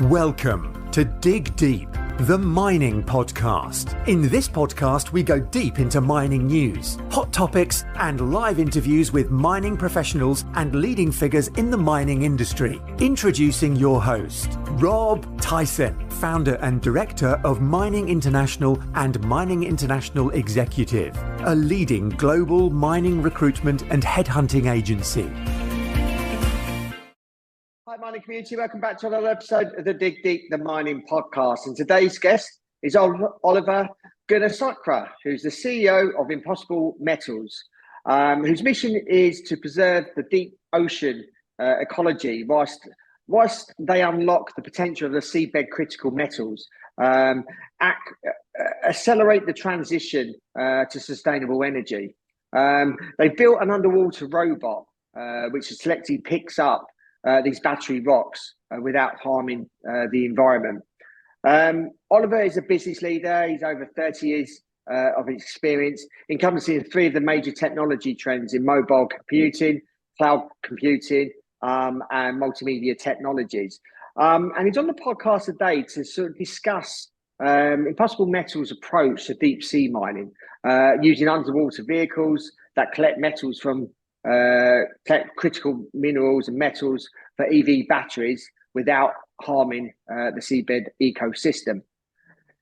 Welcome to Dig Deep, the mining podcast. In this podcast, we go deep into mining news, hot topics, and live interviews with mining professionals and leading figures in the mining industry. Introducing your host, Rob Tyson, founder and director of Mining International and Mining International Executive, a leading global mining recruitment and headhunting agency. Hi, mining community. Welcome back to another episode of the Dig Deep, the mining podcast. And today's guest is Oliver Gunasekara, who's the CEO of Impossible Metals, whose mission is to preserve the deep ocean ecology whilst they unlock the potential of the seabed critical metals, accelerate the transition to sustainable energy. They built an underwater robot which selectively picks up these battery rocks without harming the environment. Oliver is a business leader. He's over 30 years of experience, encompassing three of the major technology trends in mobile computing, cloud computing, and multimedia technologies. And he's on the podcast today to sort of discuss Impossible Metals' approach to deep sea mining, using underwater vehicles that collect metals from critical minerals and metals for EV batteries without harming the seabed ecosystem.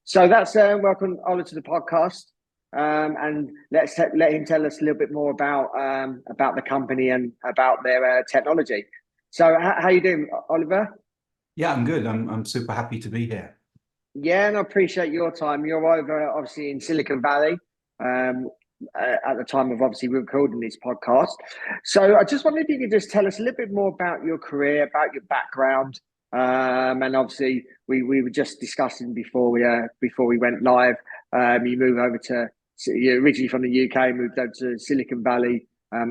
So that's welcome Oliver to the podcast, and let him tell us a little bit more about the company and about their technology. So how you doing, Oliver? Yeah, I'm good. I'm super happy to be here. Yeah, and I appreciate your time. You're over obviously in Silicon Valley. At the time of obviously recording this podcast. So I just wondered if you could just tell us a little bit more about your career, about your background. And obviously we were just discussing before we went live. You moved over you're originally from the UK, moved over to Silicon Valley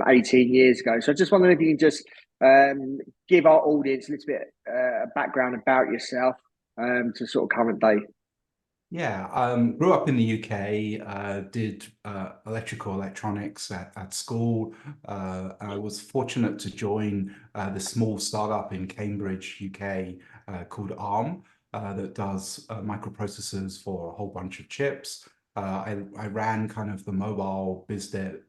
18 years ago. So I just wondered if you can just give our audience a little bit a background about yourself to sort of current day. Yeah, grew up in the UK, did electrical electronics at school. I was fortunate to join the small startup in Cambridge, UK, called ARM, that does microprocessors for a whole bunch of chips. I ran kind of the mobile biz dev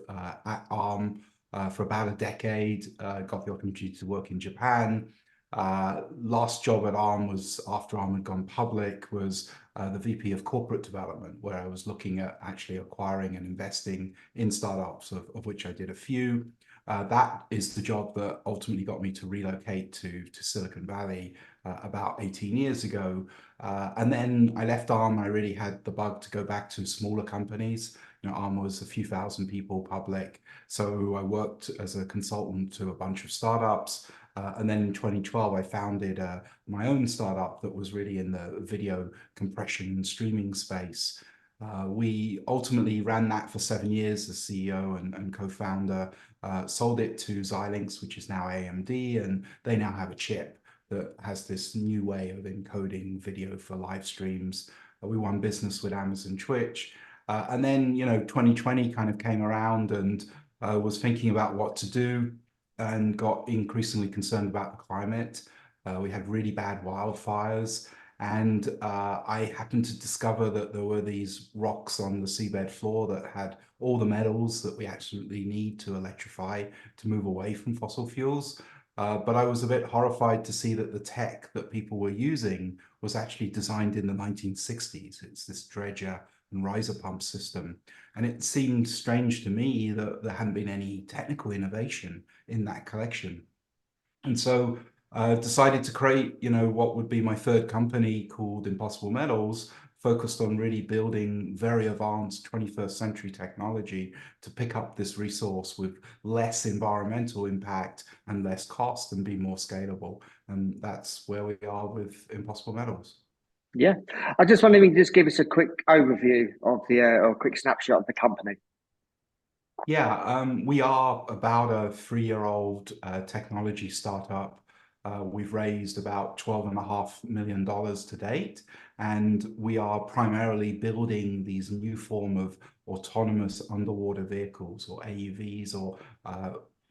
at ARM for about a decade, got the opportunity to work in Japan. Last job at ARM was after ARM had gone public, was the VP of corporate development, where I was looking at actually acquiring and investing in startups, of which I did a few. That is the job that ultimately got me to relocate to Silicon Valley about 18 years ago. And then I left ARM. I really had the bug to go back to smaller companies. You know, ARM was a few thousand people public. So I worked as a consultant to a bunch of startups. And then in 2012, I founded my own startup that was really in the video compression and streaming space. We ultimately ran that for 7 years as CEO and co-founder, sold it to Xilinx, which is now AMD, and they now have a chip that has this new way of encoding video for live streams. We won business with Amazon Twitch. And then, 2020 kind of came around and was thinking about what to do, and got increasingly concerned about the climate. We had really bad wildfires, and I happened to discover that there were these rocks on the seabed floor that had all the metals that we absolutely need to electrify, to move away from fossil fuels. But I was a bit horrified to see that the tech that people were using was actually designed in the 1960s. It's this dredger and riser pump system. And it seemed strange to me that there hadn't been any technical innovation in that collection. And so I decided to create, what would be my third company called Impossible Metals, focused on really building very advanced 21st century technology to pick up this resource with less environmental impact and less cost and be more scalable. And that's where we are with Impossible Metals. Yeah, I just wonder if you can just give us a quick overview of or a quick snapshot of the company. Yeah, we are about a 3-year-old technology startup. We've raised about $12.5 million to date, and we are primarily building these new form of autonomous underwater vehicles, or AUVs, or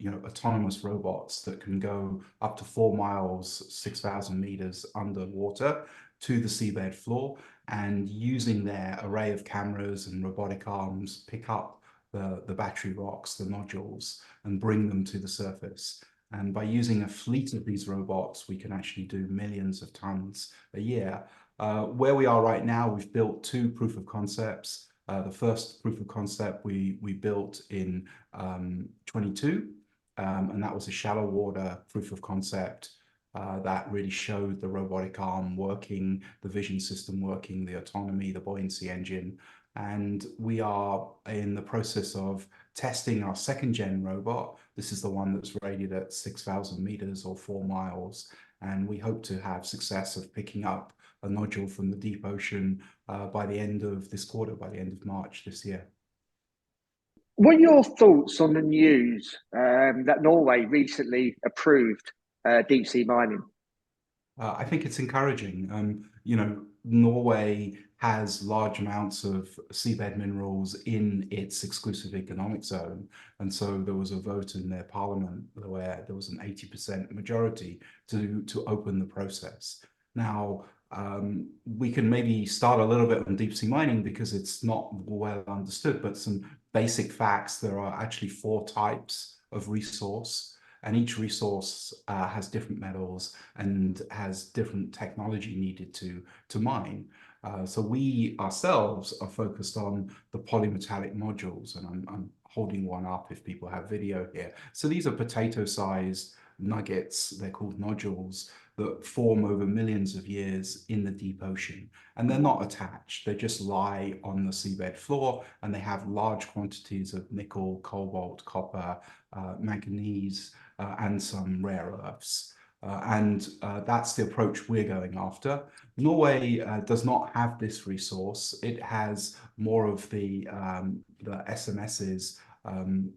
autonomous robots that can go up to 4 miles, 6,000 meters underwater to the seabed floor, and using their array of cameras and robotic arms, pick up the battery rocks, the nodules, and bring them to the surface. And by using a fleet of these robots, we can actually do millions of tons a year. Where we are right now, we've built 2 proof of concepts. The first proof of concept we built in 22, and that was a shallow water proof of concept that really showed the robotic arm working, the vision system working, the autonomy, the buoyancy engine. And we are in the process of testing our 2nd-gen robot. This is the one that's rated at 6,000 meters or 4 miles. And we hope to have success of picking up a nodule from the deep ocean by the end of this quarter, by the end of March this year. What are your thoughts on the news that Norway recently approved deep sea mining? I think it's encouraging. Norway has large amounts of seabed minerals in its exclusive economic zone. And so there was a vote in their parliament where there was an 80% majority to open the process. Now, we can maybe start a little bit on deep sea mining because it's not well understood, but some basic facts. There are actually 4 types of resource, and each resource has different metals and has different technology needed to mine. So we ourselves are focused on the polymetallic nodules, and I'm holding one up if people have video here. So these are potato-sized nuggets. They're called nodules that form over millions of years in the deep ocean. And they're not attached. They just lie on the seabed floor, and they have large quantities of nickel, cobalt, copper, manganese, and some rare earths. And that's the approach we're going after. Norway does not have this resource. It has more of the SMSs,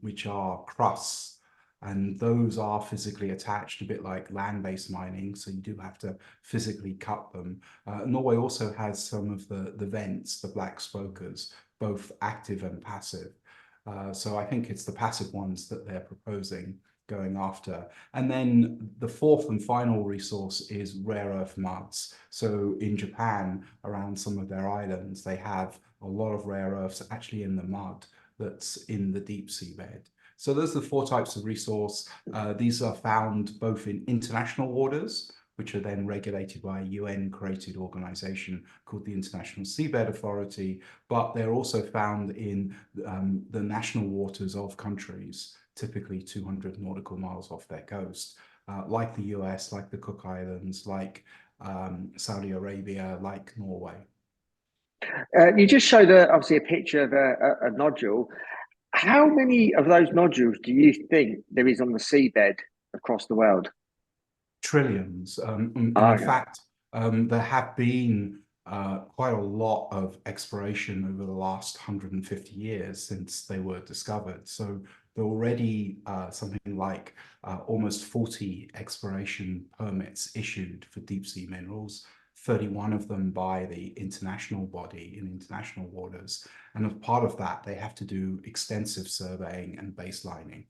which are crusts, and those are physically attached, a bit like land-based mining, so you do have to physically cut them. Norway also has some of the vents, the black spokers, both active and passive. So I think it's the passive ones that they're proposing going after. And then the 4th and final resource is rare earth muds. So in Japan, around some of their islands, they have a lot of rare earths actually in the mud that's in the deep seabed. So those are the 4 types of resource. These are found both in international waters, which are then regulated by a UN-created organization called the International Seabed Authority, but they're also found in the national waters of countries, typically 200 nautical miles off their coast, like the US, like the Cook Islands, like Saudi Arabia, like Norway. You just showed obviously a picture of a nodule. How many of those nodules do you think there is on the seabed across the world? Trillions. In fact, there have been quite a lot of exploration over the last 150 years since they were discovered. So there are already something like almost 40 exploration permits issued for deep sea minerals, 31 of them by the international body in international waters. And as part of that, they have to do extensive surveying and baselining.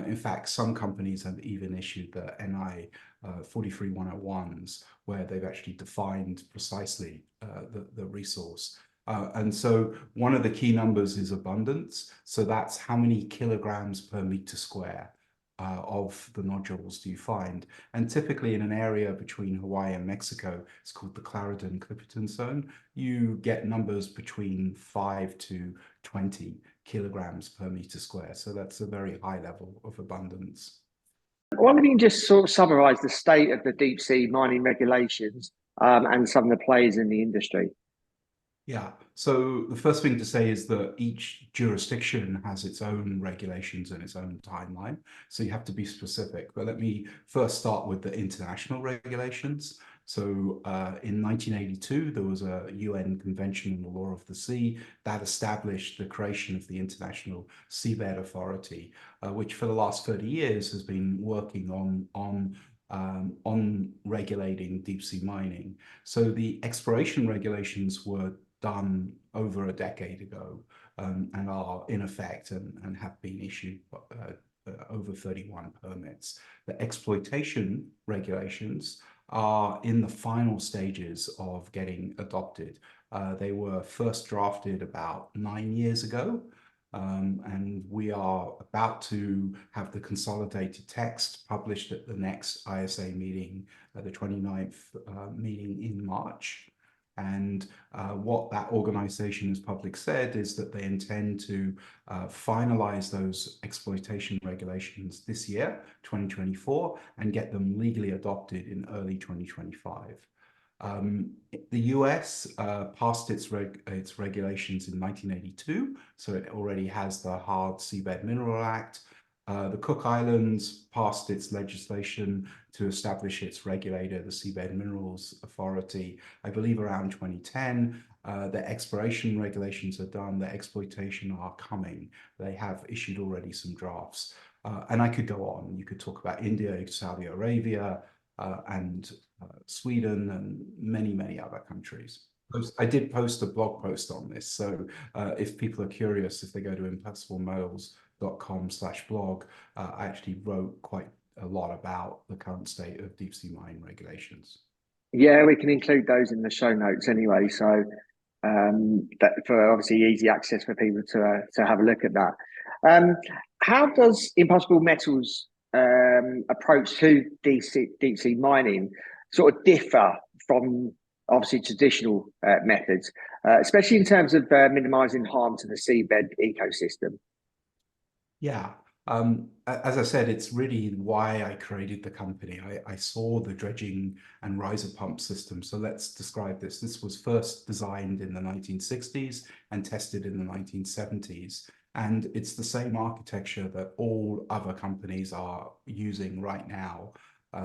In fact, some companies have even issued the NI 43101s, where they've actually defined precisely the resource. And so one of the key numbers is abundance. So that's how many kilograms per meter square of the nodules do you find. And typically in an area between Hawaii and Mexico, it's called the Clarendon-Clipperton Zone, you get numbers between 5 to 20 kilograms per meter square. So that's a very high level of abundance. I wonder if you can just sort of summarize the state of the deep sea mining regulations and some of the players in the industry. Yeah, so the first thing to say is that each jurisdiction has its own regulations and its own timeline. So you have to be specific. But let me first start with the international regulations. So in 1982, there was a UN Convention on the Law of the Sea that established the creation of the International Seabed Authority, which for the last 30 years has been working on regulating deep sea mining. So the exploration regulations were done over a decade ago and are in effect and have been issued over 31 permits. The exploitation regulations are in the final stages of getting adopted. They were first drafted about 9 years ago, and we are about to have the consolidated text published at the next ISA meeting, the 29th meeting in March. And what that organization has publicly said is that they intend to finalize those exploitation regulations this year, 2024, and get them legally adopted in early 2025. The US passed its regulations in 1982, so it already has the Hard Seabed Mineral Act. The Cook Islands passed its legislation to establish its regulator, the Seabed Minerals Authority, I believe around 2010. The exploration regulations are done, the exploitation are coming. They have issued already some drafts. And I could go on. You could talk about India, Saudi Arabia, and Sweden, and many, many other countries. I did post a blog post on this, so if people are curious, if they go to impassablemetals.com/blog, I actually wrote quite a lot about the current state of deep sea mining regulations. Yeah, we can include those in the show notes anyway. So that for obviously easy access for people to have a look at that. How does Impossible Metals approach to deep sea mining sort of differ from obviously traditional methods, especially in terms of minimizing harm to the seabed ecosystem? Yeah. As I said, it's really why I created the company. I saw the dredging and riser pump system. So let's describe this. This was first designed in the 1960s and tested in the 1970s. And it's the same architecture that all other companies are using right now.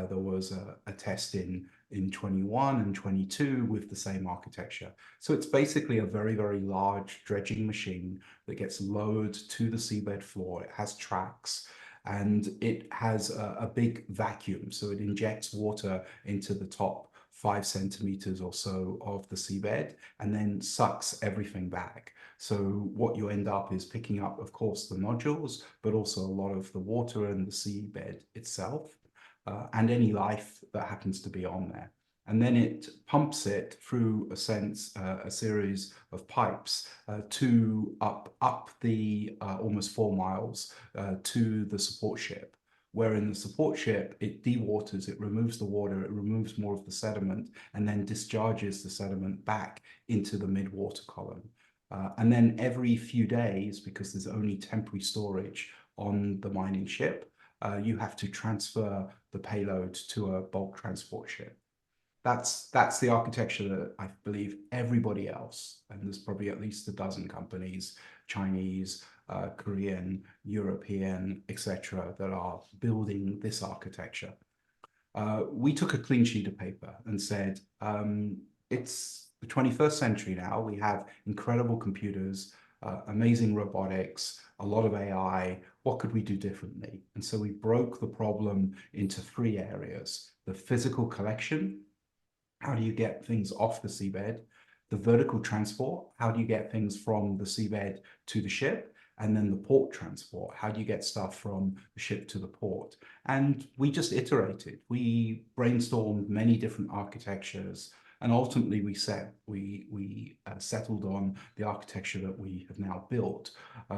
There was a test in 21 and 22 with the same architecture. So it's basically a very, very large dredging machine that gets lowered to the seabed floor. It has tracks and it has a big vacuum. So it injects water into the top 5 centimeters or so of the seabed and then sucks everything back. So what you end up is picking up, of course, the nodules, but also a lot of the water and the seabed itself. And any life that happens to be on there. And then it pumps it through a series of pipes to up the almost 4 miles to the support ship, where in the support ship, it dewaters, it removes the water, it removes more of the sediment, and then discharges the sediment back into the mid-water column. And then every few days, because there's only temporary storage on the mining ship, you have to transfer the payload to a bulk transport ship. That's the architecture that I believe everybody else, and there's probably at least a dozen companies, Chinese, Korean, European, etc., that are building this architecture. We took a clean sheet of paper and said, it's the 21st century now. We have incredible computers, amazing robotics, a lot of AI. What could we do differently? And so we broke the problem into 3 areas: the physical collection, how do you get things off the seabed? The vertical transport, how do you get things from the seabed to the ship? And then the port transport, how do you get stuff from the ship to the port? And we just iterated. We brainstormed many different architectures, and ultimately we settled on the architecture that we have now built,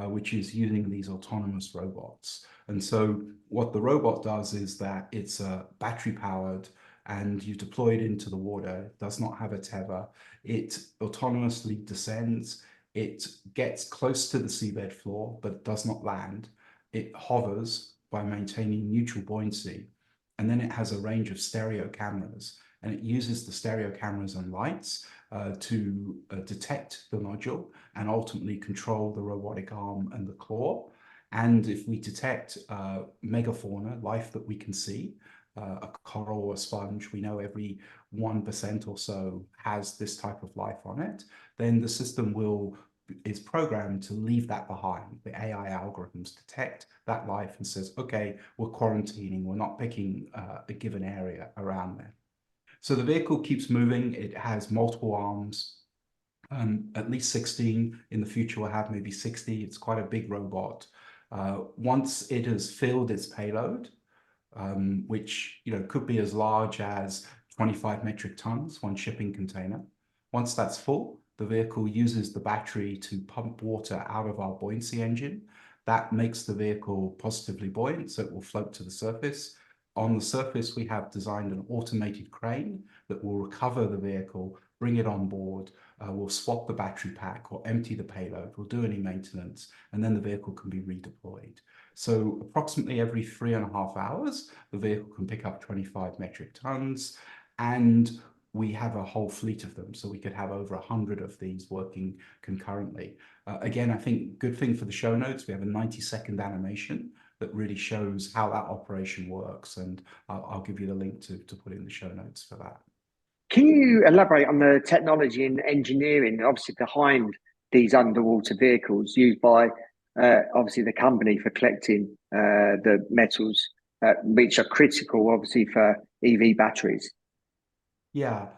which is using these autonomous robots. And so what the robot does is that it's battery powered, and you deploy it into the water. It does not have a tether. It autonomously descends. It gets close to the seabed floor, but does not land. It hovers by maintaining neutral buoyancy. And then it has a range of stereo cameras, and it uses the stereo cameras and lights to detect the nodule and ultimately control the robotic arm and the claw. And if we detect megafauna, life that we can see, a coral or a sponge, we know every 1% or so has this type of life on it, then the system is programmed to leave that behind. The AI algorithms detect that life and says, okay, we're quarantining, we're not picking a given area around there. So the vehicle keeps moving. It has multiple arms, at least 16. In the future, we'll have maybe 60. It's quite a big robot. Once it has filled its payload, which could be as large as 25 metric tons, one shipping container. Once that's full, the vehicle uses the battery to pump water out of our buoyancy engine. That makes the vehicle positively buoyant, so it will float to the surface. On the surface, we have designed an automated crane that will recover the vehicle, bring it on board, we'll swap the battery pack or empty the payload, we'll do any maintenance, and then the vehicle can be redeployed. So approximately every 3.5 hours, the vehicle can pick up 25 metric tons, and we have a whole fleet of them. So we could have over 100 of these working concurrently. Again, I think good thing for the show notes, we have a 90-second animation that really shows how that operation works. And I'll give you the link to put in the show notes for that. Can you elaborate on the technology and engineering, obviously, behind these underwater vehicles used by, obviously, the company for collecting the metals, which are critical, obviously, for EV batteries? Yeah,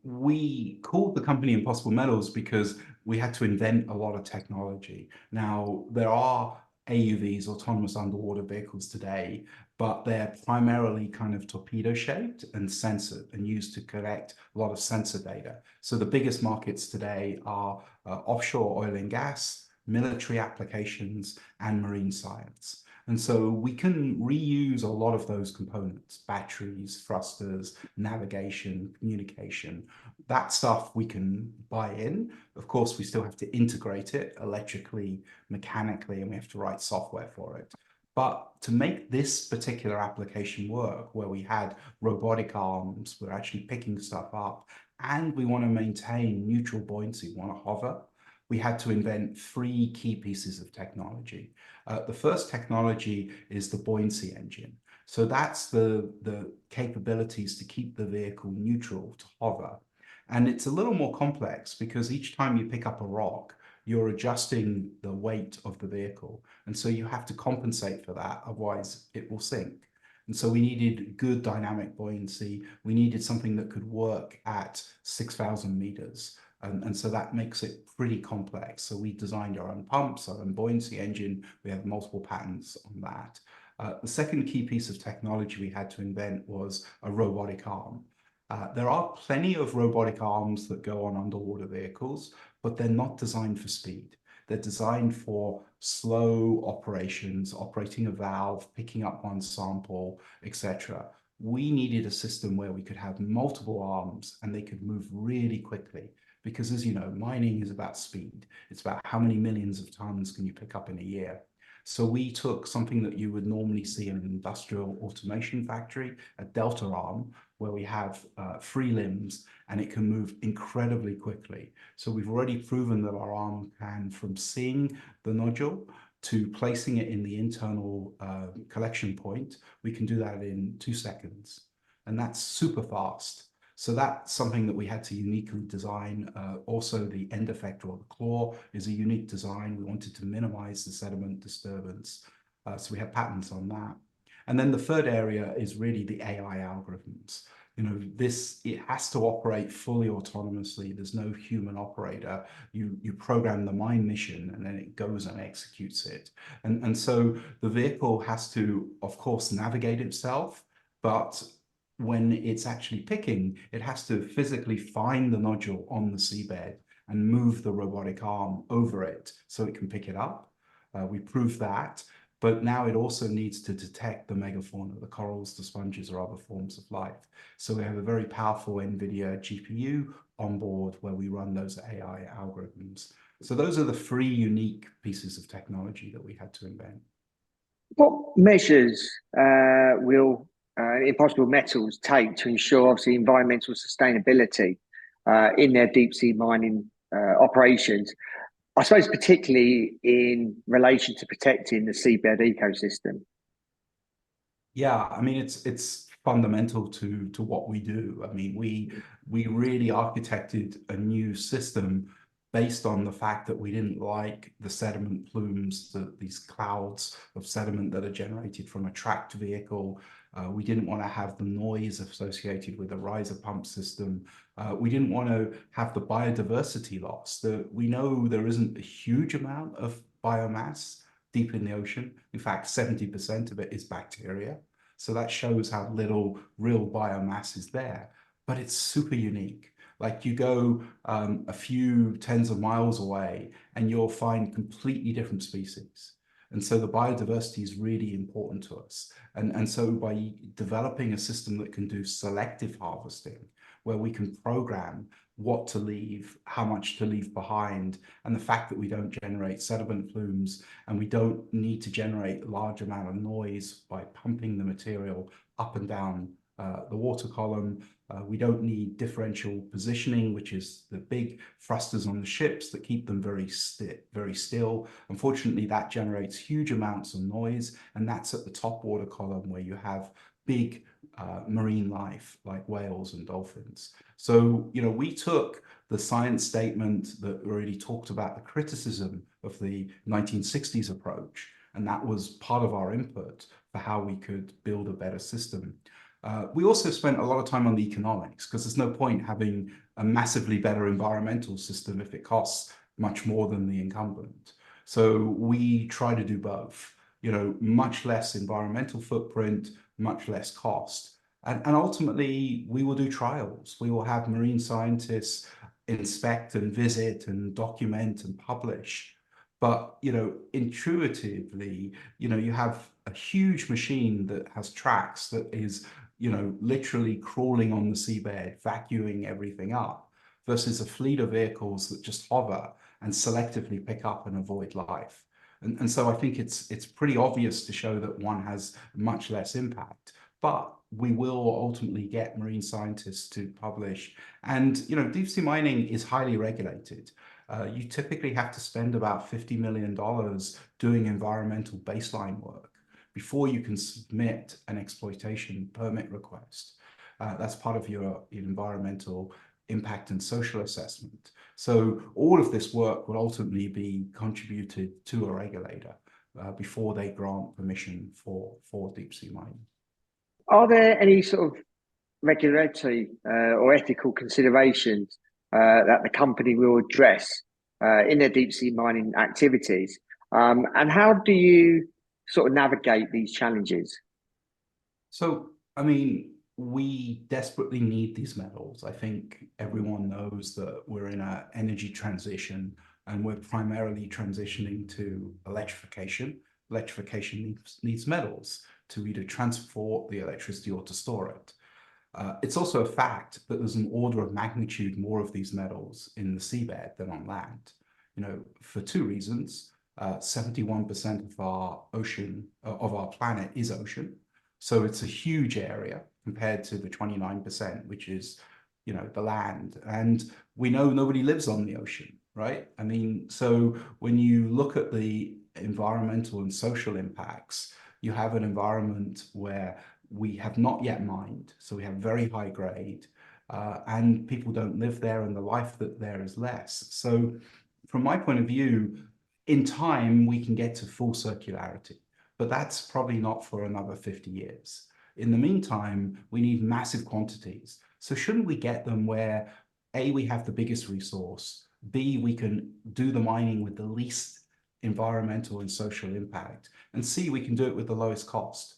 we called the company Impossible Metals because we had to invent a lot of technology. Now, there are AUVs, autonomous underwater vehicles today, but they're primarily kind of torpedo shaped and censored and used to collect a lot of sensor data. So the biggest markets today are offshore oil and gas, military applications, and marine science. And so we can reuse a lot of those components, batteries, thrusters, navigation, communication. That stuff we can buy in. Of course, we still have to integrate it electrically, mechanically, and we have to write software for it. But to make this particular application work, where we had robotic arms, we're actually picking stuff up, and we want to maintain neutral buoyancy, we want to hover, we had to invent 3 key pieces of technology. The first technology is the buoyancy engine. So that's the capabilities to keep the vehicle neutral, to hover. And it's a little more complex because each time you pick up a rock, you're adjusting the weight of the vehicle. And so you have to compensate for that, otherwise it will sink. And so we needed good dynamic buoyancy. We needed something that could work at 6,000 meters. And so that makes it pretty complex. So we designed our own pumps, our own buoyancy engine. We have multiple patents on that. The second key piece of technology we had to invent was a robotic arm. There are plenty of robotic arms that go on underwater vehicles, but they're not designed for speed. They're designed for slow operations, operating a valve, picking up one sample, etc. We needed a system where we could have multiple arms and they could move really quickly. Because as you know, mining is about speed. It's about how many millions of tons can you pick up in a year. So we took something that you would normally see in an industrial automation factory, a delta arm, where we have 3 limbs and it can move incredibly quickly. So we've already proven that our arm can, from seeing the nodule to placing it in the internal collection point, we can do that in 2 seconds. And that's super fast. So that's something that we had to uniquely design. Also, the end effector or the claw is a unique design. We wanted to minimize the sediment disturbance. So we have patents on that. And then the third area is really the AI algorithms. It has to operate fully autonomously. There's no human operator. You program the mine mission and then it goes and executes it. And so the vehicle has to, of course, navigate itself, but when it's actually picking, it has to physically find the nodule on the seabed and move the robotic arm over it so it can pick it up. We proved that, but now it also needs to detect the megafauna, the corals, the sponges, or other forms of life. So we have a very powerful NVIDIA GPU on board where we run those AI algorithms. So those are the 3 unique pieces of technology that we had to invent. What measures will Impossible Metals take to ensure, obviously, environmental sustainability in their deep sea mining operations? I suppose particularly in relation to protecting the seabed ecosystem. Yeah, I mean it's fundamental to what we do. I mean we really architected a new system based on the fact that we didn't like the sediment plumes, these clouds of sediment that are generated from a tracked vehicle. We didn't want to have the noise associated with a riser pump system. We didn't want to have the biodiversity loss. We know there isn't a huge amount of biomass deep in the ocean. In fact, 70% of it is bacteria. So that shows how little real biomass is there, but it's super unique. Like you go a few tens of miles away and you'll find completely different species. And so the biodiversity is really important to us. And so by developing a system that can do selective harvesting, where we can program what to leave, how much to leave behind, and the fact that we don't generate sediment plumes and we don't need to generate a large amount of noise by pumping the material up and down the water column. We don't need differential positioning, which is the big thrusters on the ships that keep them very still. Unfortunately, that generates huge amounts of noise, and that's at the top water column where you have big marine life like whales and dolphins. So, we took the science statement that already talked about the criticism of the 1960s approach, and that was part of our input for how we could build a better system. We also spent a lot of time on the economics, because there's no point having a massively better environmental system if it costs much more than the incumbent. So we try to do both, much less environmental footprint, much less cost. And ultimately, we will do trials. We will have marine scientists inspect and visit and document and publish. But, intuitively, you have a huge machine that has tracks that is literally crawling on the seabed, vacuuming everything up, versus a fleet of vehicles that just hover and selectively pick up and avoid life. And so I think it's pretty obvious to show that one has much less impact, but we will ultimately get marine scientists to publish. And, deep sea mining is highly regulated. You typically have to spend about $50 million doing environmental baseline work before you can submit an exploitation permit request. That's part of your environmental impact and social assessment. So all of this work will ultimately be contributed to a regulator before they grant permission for deep sea mining. Are there any sort of regulatory or ethical considerations that the company will address in their deep sea mining activities? And how do you sort of navigate these challenges? So, we desperately need these metals. I think everyone knows that we're in an energy transition and we're primarily transitioning to electrification. Electrification needs metals to either transport the electricity or to store it. It's also a fact that there's an order of magnitude more of these metals in the seabed than on land, for two reasons. 71% of our ocean, of our planet is ocean. So it's a huge area compared to the 29%, which is, the land. And we know nobody lives on the ocean, right? So when you look at the environmental and social impacts, you have an environment where we have not yet mined. So we have very high grade and people don't live there and the life that there is less. So from my point of view, in time, we can get to full circularity, but that's probably not for another 50 years. In the meantime, we need massive quantities. So shouldn't we get them where A, we have the biggest resource, B, we can do the mining with the least environmental and social impact, and C, we can do it with the lowest cost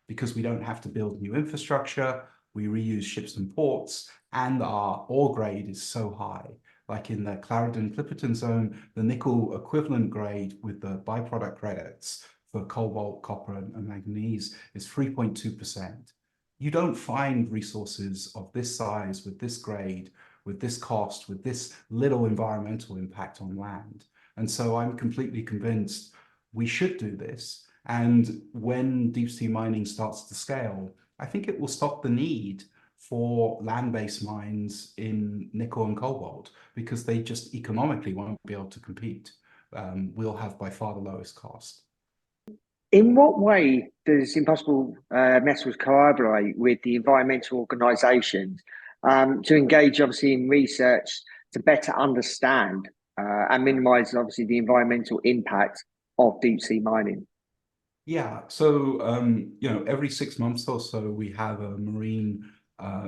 because we don't have to build new infrastructure, we reuse ships and ports, and our ore grade is so high. Like in the Clarendon-Clipperton zone, the nickel equivalent grade with the byproduct credits for cobalt, copper, and manganese is 3.2%. You don't find resources of this size, with this grade, with this cost, with this little environmental impact on land. And so I'm completely convinced we should do this. And when deep sea mining starts to scale, I think it will stop the need for land-based mines in nickel and cobalt because they just economically won't be able to compete. We'll have by far the lowest cost. In what way does Impossible Metals collaborate with the environmental organisations to engage, obviously, in research to better understand and minimise, obviously, the environmental impact of deep sea mining? Yeah, so every 6 months or so, we have a marine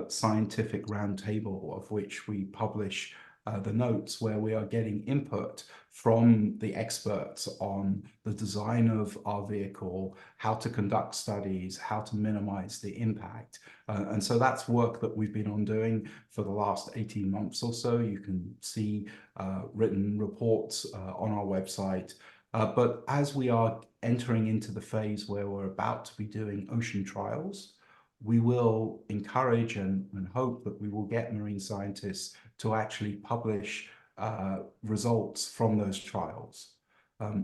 scientific roundtable of which we publish the notes, where we are getting input from the experts on the design of our vehicle, how to conduct studies, how to minimize the impact. And so that's work that we've been on doing for the last 18 months or so. You can see written reports on our website. But as we are entering into the phase where we're about to be doing ocean trials, we will encourage and hope that we will get marine scientists to actually publish results from those trials.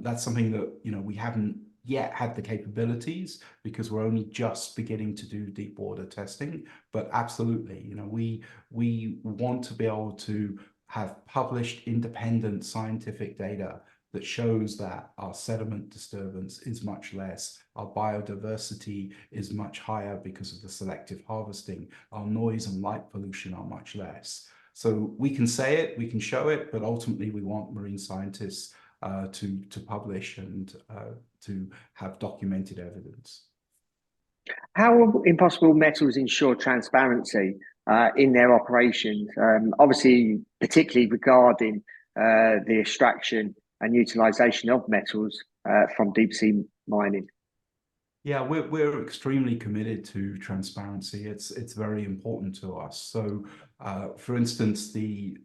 That's something that, you know, we haven't yet had the capabilities because we're only just beginning to do deep water testing. But absolutely, you know, we want to be able to have published independent scientific data that shows that our sediment disturbance is much less, our biodiversity is much higher because of the selective harvesting, our noise and light pollution are much less. So we can say it, we can show it, but ultimately we want marine scientists to publish and to have documented evidence. How will Impossible Metals ensure transparency in their operations? Obviously, particularly regarding the extraction and utilization of metals from deep sea mining. Yeah, we're extremely committed to transparency. It's very important to us. So, for instance, the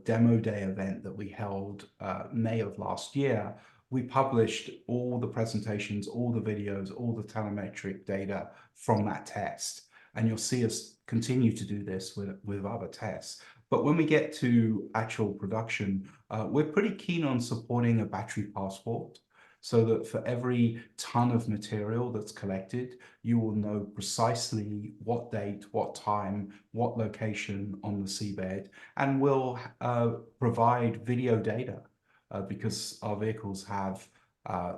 demo day event that we held May of last year, we published all the presentations, all the videos, all the telemetric data from that test. And you'll see us continue to do this with other tests. But when we get to actual production, we're pretty keen on supporting a battery passport, so that for every ton of material that's collected, you will know precisely what date, what time, what location on the seabed, and we'll provide video data because our vehicles have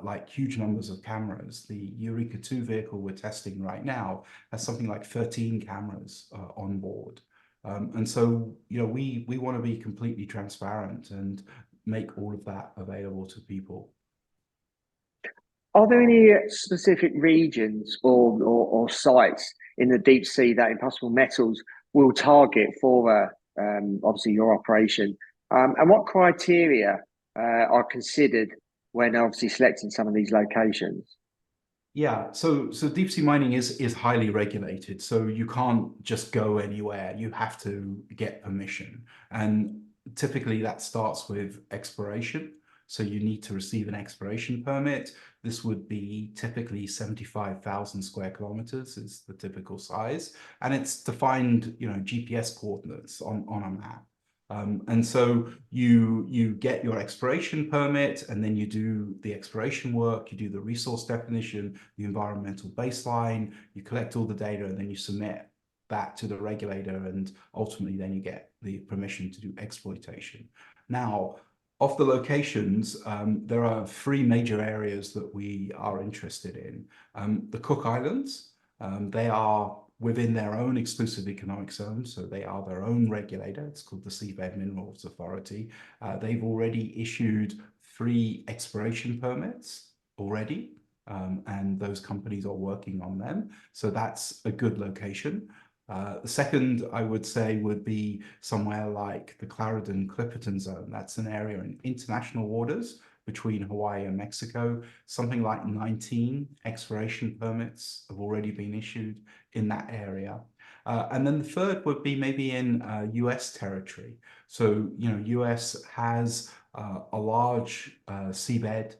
like huge numbers of cameras. The Eureka 2 vehicle we're testing right now has something like 13 cameras on board. And so, you know, we want to be completely transparent and make all of that available to people. Are there any specific regions or sites in the deep sea that Impossible Metals will target for obviously your operation? And what criteria are considered when obviously selecting some of these locations? Yeah, so deep sea mining is highly regulated. So you can't just go anywhere. You have to get permission. And typically that starts with exploration. So you need to receive an exploration permit. This would be typically 75,000 square kilometers is the typical size. And it's defined, you know, GPS coordinates on a map. And so you get your exploration permit, and then you do the exploration work, you do the resource definition, the environmental baseline, you collect all the data, and then you submit that to the regulator, and ultimately then you get the permission to do exploitation. Now, of the locations, there are three major areas that we are interested in. The Cook Islands, they are within their own exclusive economic zone, so they are their own regulator. It's called the Seabed Minerals Authority. They've already issued 3 exploration permits already, and those companies are working on them. So that's a good location. The second, I would say, would be somewhere like the Clarendon-Clipperton Zone. That's an area in international waters between Hawaii and Mexico. Something like 19 exploration permits have already been issued in that area. And then the third would be maybe in US territory. So, you know, US has a large seabed,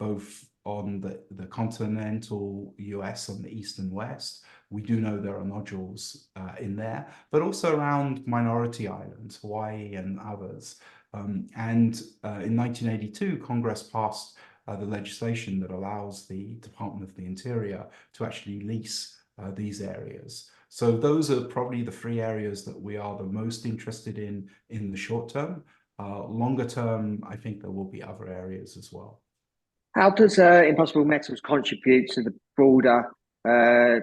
both on the continental US on the east and west. We do know there are nodules in there, but also around minority islands, Hawaii and others. And in 1982, Congress passed the legislation that allows the Department of the Interior to actually lease these areas. So those are probably the 3 areas that we are the most interested in the short term. Longer term, I think there will be other areas as well. How does Impossible Metals contribute to the broader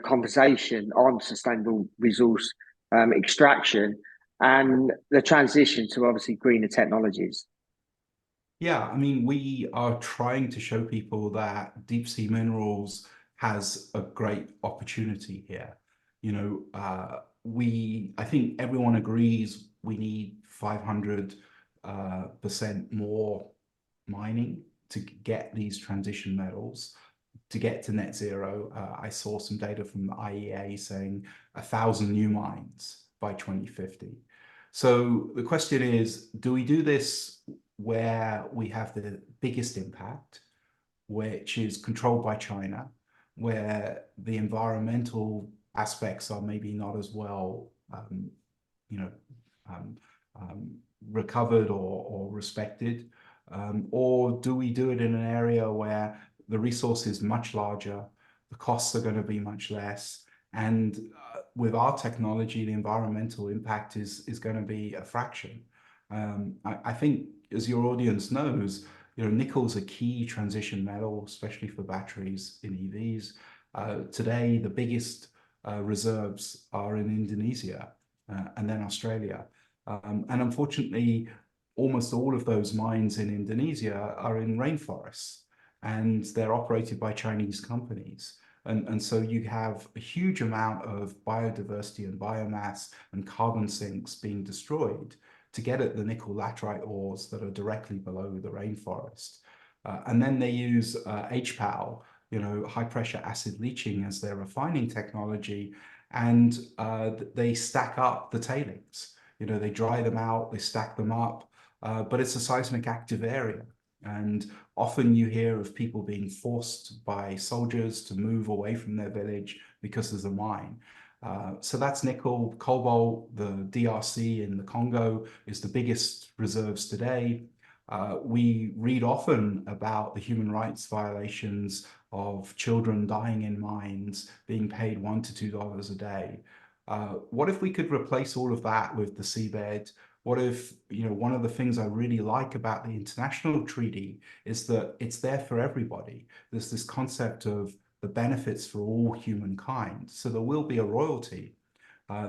conversation on sustainable resource extraction and the transition to obviously greener technologies? Yeah, I mean, we are trying to show people that deep sea minerals has a great opportunity here. You know, I think everyone agrees we need 500% more mining to get these transition metals to get to net zero. I saw some data from the IEA saying 1,000 new mines by 2050. So the question is, do we do this where we have the biggest impact, which is controlled by China, where the environmental aspects are maybe not as well, you know, recovered or respected? Or do we do it in an area where the resource is much larger, the costs are going to be much less, and with our technology, the environmental impact is going to be a fraction? I think, as your audience knows, nickel's a key transition metal, especially for batteries in EVs. Today, the biggest reserves are in Indonesia and then Australia. And unfortunately, almost all of those mines in Indonesia are in rainforests, and they're operated by Chinese companies. And so you have a huge amount of biodiversity and biomass and carbon sinks being destroyed to get at the nickel laterite ores that are directly below the rainforest. And then they use HPAL, high pressure acid leaching, as their refining technology, and they stack up the tailings. They dry them out, they stack them up, but it's a seismic active area. And often you hear of people being forced by soldiers to move away from their village because there's a mine. So that's nickel. Cobalt, the DRC in the Congo is the biggest reserves today. We read often about the human rights violations of children dying in mines, being paid $1 to $2 a day. What if we could replace all of that with the seabed? What if, one of the things I really like about the international treaty is that it's there for everybody. There's this concept of the benefits for all humankind. So there will be a royalty.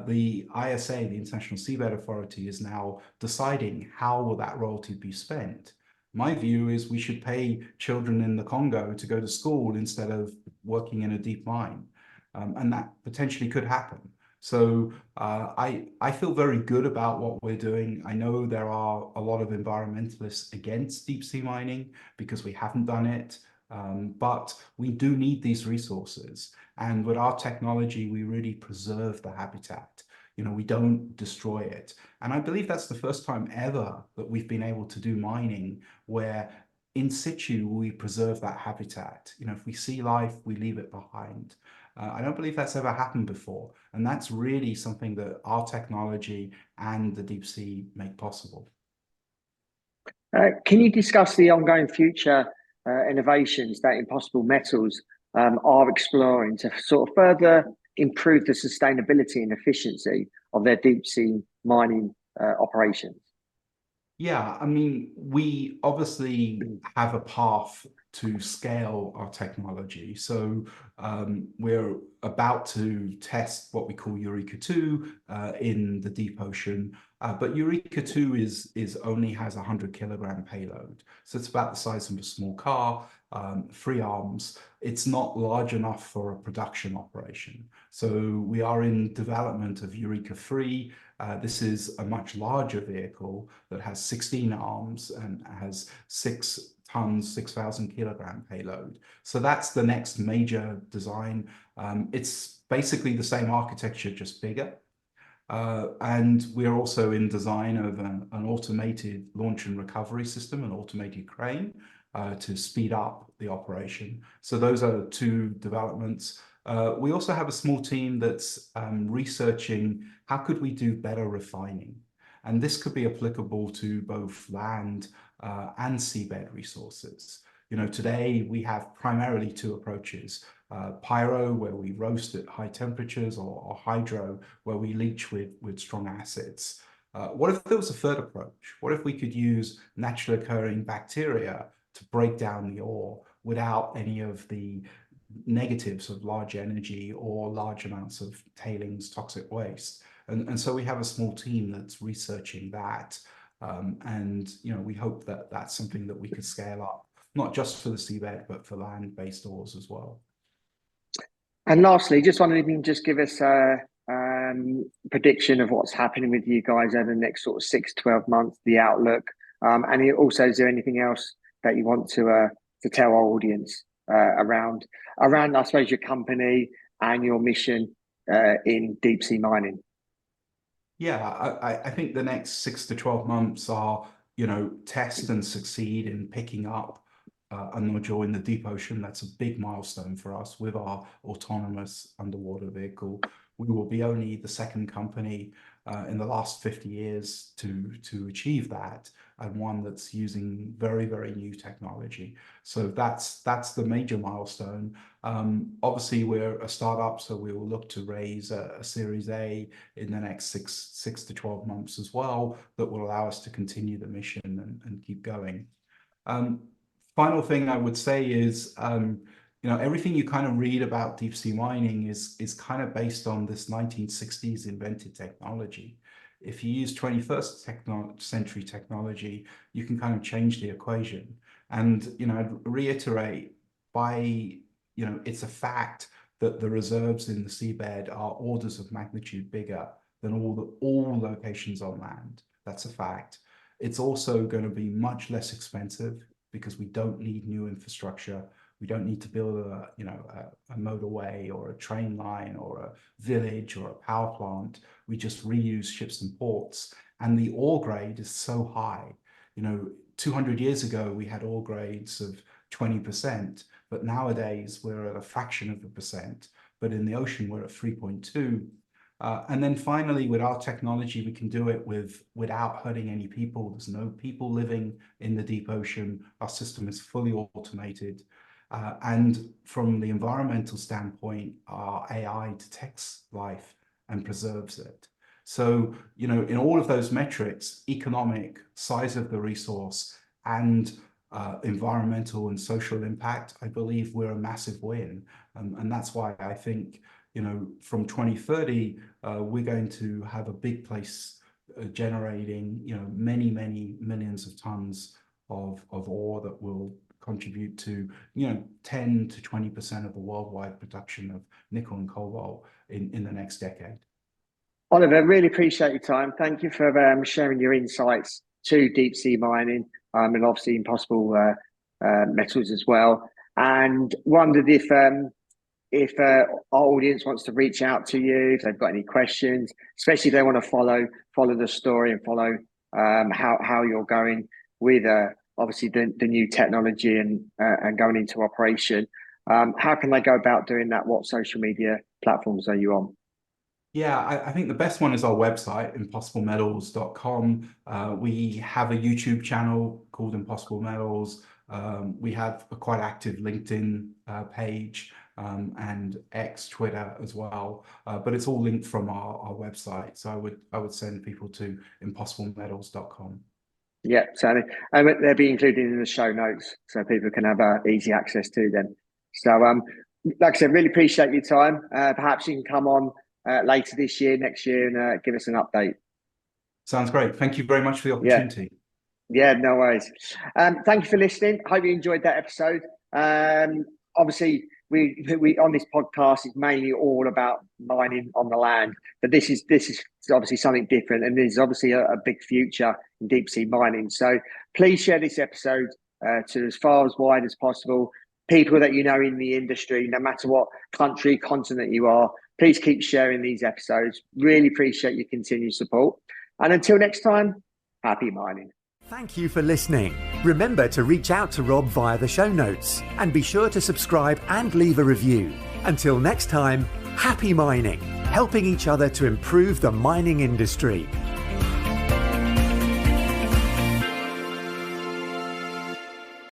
The ISA, the International Seabed Authority, is now deciding how will that royalty be spent. My view is we should pay children in the Congo to go to school instead of working in a deep mine. And that potentially could happen. So I feel very good about what we're doing. I know there are a lot of environmentalists against deep sea mining because we haven't done it, but we do need these resources. And with our technology, we really preserve the habitat. We don't destroy it. And I believe that's the first time ever that we've been able to do mining where in situ we preserve that habitat. If we see life, we leave it behind. I don't believe that's ever happened before. And that's really something that our technology and the deep sea make possible. Can you discuss the ongoing future innovations that Impossible Metals are exploring to sort of further improve the sustainability and efficiency of their deep sea mining operations? Yeah, I mean, we obviously have a path to scale our technology. So we're about to test what we call Eureka 2 in the deep ocean. But Eureka 2 only has 100 kilogram payload. So it's about the size of a small car, 3 arms. It's not large enough for a production operation. So we are in development of Eureka 3. This is a much larger vehicle that has 16 arms and has 6 tons, 6,000 kilogram payload. So that's the next major design. It's basically the same architecture, just bigger. And we're also in design of an automated launch and recovery system, an automated crane to speed up the operation. So those are 2 developments. We also have a small team that's researching how could we do better refining. And this could be applicable to both land and seabed resources. Today we have primarily 2 approaches. Pyro, where we roast at high temperatures, or hydro, where we leach with strong acids. What if there was a third approach? What if we could use naturally occurring bacteria to break down the ore without any of the negatives of large energy or large amounts of tailings, toxic waste? And so we have a small team that's researching that. And we hope that that's something that we could scale up, not just for the seabed, but for land-based ores as well. And lastly, just wondering if you can just give us prediction of what's happening with you guys over the next sort of 6 to 12 months, the outlook, and also, is there anything else that you want to tell our audience around, I suppose, your company and your mission in deep sea mining? Yeah, I think the next 6 to 12 months are, test and succeed in picking up a nodule in the deep ocean. That's a big milestone for us with our autonomous underwater vehicle. We will be only the second company in the last 50 years to achieve that, and one that's using very, very new technology. So that's the major milestone. Obviously, we're a startup, so we will look to raise a Series A in the next six to 12 months as well, that will allow us to continue the mission and keep going. Final thing I would say is, everything you kind of read about deep sea mining is kind of based on this 1960s invented technology. If you use 21st century technology, you can kind of change the equation. And, I'd reiterate, it's a fact that the reserves in the seabed are orders of magnitude bigger than all locations on land. That's a fact. It's also going to be much less expensive because we don't need new infrastructure. We don't need to build a motorway or a train line or a village or a power plant. We just reuse ships and ports. And the ore grade is so high. 200 years ago, we had ore grades of 20%, but nowadays we're at a fraction of a percent. But in the ocean, we're at 3.2. And then finally, with our technology, we can do it without hurting any people. There's no people living in the deep ocean. Our system is fully automated. And from the environmental standpoint, our AI detects life and preserves it. So, in all of those metrics, economic, size of the resource, and environmental and social impact, I believe we're a massive win. And that's why I think, from 2030, we're going to have a big place generating, many, many millions of tons of ore that will contribute to, 10 to 20% of the worldwide production of nickel and cobalt in the next decade. Oliver, really appreciate your time. Thank you for sharing your insights to deep sea mining and obviously Impossible Metals as well. And wondered if our audience wants to reach out to you, if they've got any questions, especially if they want to follow the story and follow how you're going with obviously the new technology and going into operation. How can they go about doing that? What social media platforms are you on? Yeah, I think the best one is our website, impossiblemetals.com. We have a YouTube channel called Impossible Metals. We have a quite active LinkedIn page and X, Twitter as well. But it's all linked from our website. So I would send people to impossiblemetals.com. Yeah, certainly. And they'll be included in the show notes so people can have easy access to them. So, like I said, really appreciate your time. Perhaps you can come on later this year, next year, and give us an update. Sounds great. Thank you very much for the opportunity. Yeah, no worries. Thank you for listening. Hope you enjoyed that episode. Obviously, we on this podcast is mainly all about mining on the land, but this is obviously something different, and there's obviously a big future in deep sea mining. So please share this episode to as far as wide as possible. People that you know in the industry, no matter what country, continent you are, please keep sharing these episodes. Really appreciate your continued support. And until next time, happy mining. Thank you for listening. Remember to reach out to Rob via the show notes and be sure to subscribe and leave a review. Until next time, happy mining, helping each other to improve the mining industry.